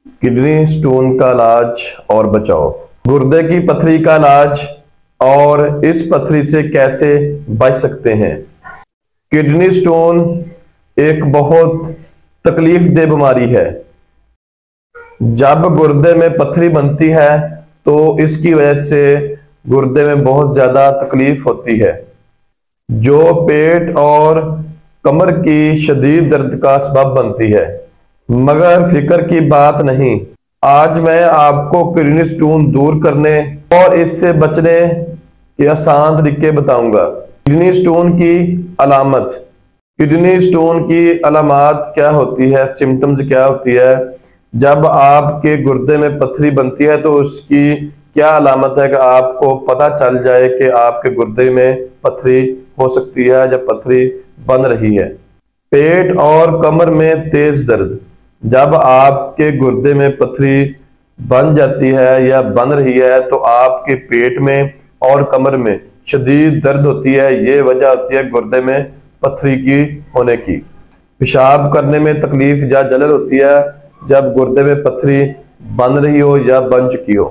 Kidney stone का इलाज और बचाव। गुर्दे की पथरी का इलाज और इस पथरी से कैसे बच सकते हैं। किडनी स्टोन एक बहुत तकलीफदेह बीमारी है। जब गुर्दे में पथरी बनती है तो इसकी वजह से गुर्दे में बहुत ज्यादा तकलीफ होती है, जो पेट और कमर की शदीद दर्द का सबब बनती है। मगर फिक्र की बात नहीं, आज मैं आपको किडनी स्टोन दूर करने और इससे बचने के आसान तरीके बताऊंगा। किडनी स्टोन की अलामत। किडनी स्टोन की अलामत क्या होती है, सिम्टम्स क्या होती है। जब आपके गुर्दे में पथरी बनती है तो उसकी क्या अलामत है कि आपको पता चल जाए कि आपके गुर्दे में पथरी हो सकती है या पथरी बन रही है। पेट और कमर में तेज दर्द। जब आपके गुर्दे में पथरी बन जाती है या बन रही है तो आपके पेट में और कमर में शदीद दर्द होती है। ये वजह होती है गुर्दे में पथरी की होने की। पेशाब करने में तकलीफ या जलन होती है जब गुर्दे में पथरी बन रही हो या बन चुकी हो,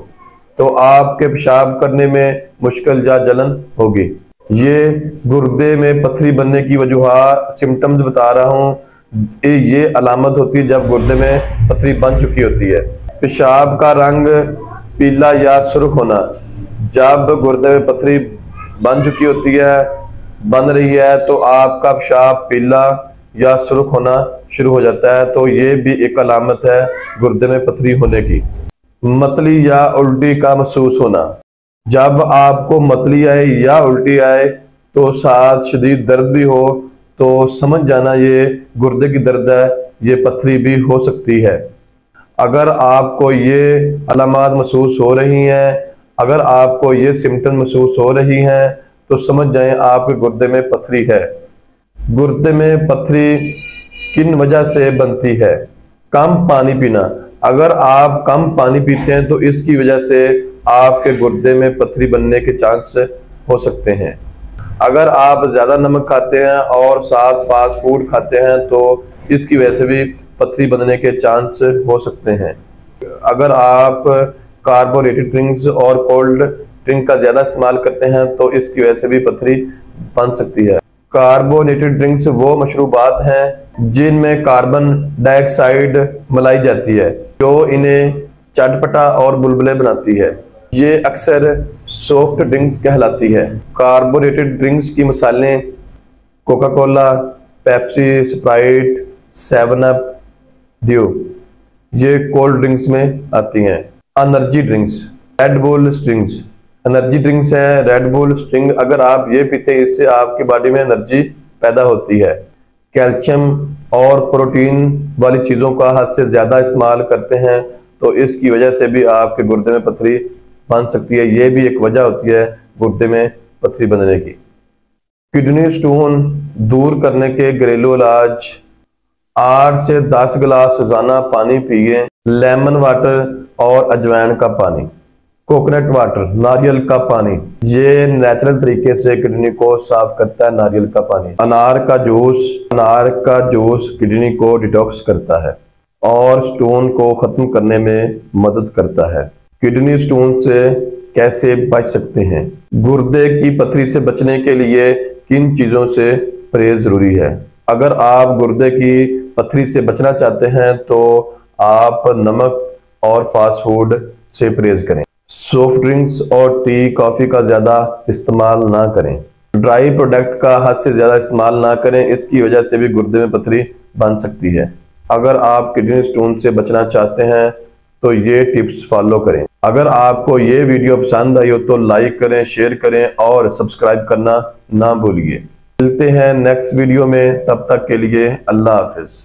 तो आपके पेशाब करने में मुश्किल या जलन होगी। ये गुर्दे में पथरी बनने की वजूहात सिम्टम्स बता रहा हूँ। ये अलामत होती है जब गुर्दे में पथरी बन चुकी होती है। पेशाब का रंग पीला या सुर्ख होना। जब गुर्दे में पथरी बन चुकी होती है, बन रही है, तो आपका पेशाब पीला या सुर्ख होना शुरू हो जाता है, तो ये भी एक अलामत है गुर्दे में पथरी होने की। मतली या उल्टी का महसूस होना। जब आपको मतली आए या उल्टी आए तो साथ शदीद दर्द भी हो तो समझ जाना ये गुर्दे की दर्द है, ये पथरी भी हो सकती है। अगर आपको ये अलामत महसूस हो रही हैं, अगर आपको ये सिम्टम महसूस हो रही हैं, तो समझ जाएं आपके गुर्दे में पथरी है। गुर्दे में पथरी किन वजह से बनती है। कम पानी पीना। अगर आप कम पानी पीते हैं तो इसकी वजह से आपके गुर्दे में पथरी बनने के चांस हो सकते हैं। अगर आप ज्यादा नमक खाते हैं और साथ फास्ट फूड खाते हैं तो इसकी वजह से भी पथरी बनने के चांस हो सकते हैं। अगर आप कार्बोनेटेड ड्रिंक्स और कोल्ड ड्रिंक का ज्यादा इस्तेमाल करते हैं तो इसकी वजह से भी पथरी बन सकती है। कार्बोनेटेड ड्रिंक्स वो मशरूबात हैं जिनमें कार्बन डाइऑक्साइड मिलाई जाती है, जो इन्हें चटपटा और बुलबुले बनाती है। ये अक्सर सॉफ्ट ड्रिंक्स कहलाती है। कार्बोनेटेड ड्रिंक्स की मिसालें Coca Cola, Pepsi, Sprite, 7 up, Dew, ये कोल्ड ड्रिंक्स में आती हैं। Energy drinks, Red Bull Stings. Energy drinks है रेड बुल स्ट्रिंग। अगर आप ये पीते हैं इससे आपकी बॉडी में एनर्जी पैदा होती है। कैल्शियम और प्रोटीन वाली चीज़ों का हद से ज़्यादा इस्तेमाल करते हैं तो इसकी वजह से भी आपके गुर्दे में पथरी बन सकती है। ये भी एक वजह होती है गुर्दे में पथरी बनने की। किडनी स्टोन दूर करने के घरेलू इलाज। 8 से 10 गिलास रोजाना पानी पिए। लेमन वाटर और अजवाइन का पानी। कोकोनट वाटर, नारियल का पानी, ये नेचुरल तरीके से किडनी को साफ करता है। नारियल का पानी। अनार का जूस किडनी को डिटॉक्स करता है और स्टोन को खत्म करने में मदद करता है। किडनी स्टोन से कैसे बच सकते हैं। गुर्दे की पथरी से बचने के लिए किन चीजों से परहेज जरूरी है। अगर आप गुर्दे की पथरी से बचना चाहते हैं तो आप नमक और फास्ट फूड से परहेज करें। सॉफ्ट ड्रिंक्स और टी, कॉफी का ज्यादा इस्तेमाल ना करें। ड्राई प्रोडक्ट का हद से ज्यादा इस्तेमाल ना करें, इसकी वजह से भी गुर्दे में पथरी बन सकती है। अगर आप किडनी स्टोन से बचना चाहते हैं तो ये टिप्स फॉलो करें। अगर आपको ये वीडियो पसंद आई हो तो लाइक करें, शेयर करें और सब्सक्राइब करना ना भूलिए। मिलते हैं नेक्स्ट वीडियो में, तब तक के लिए अल्लाह हाफिज।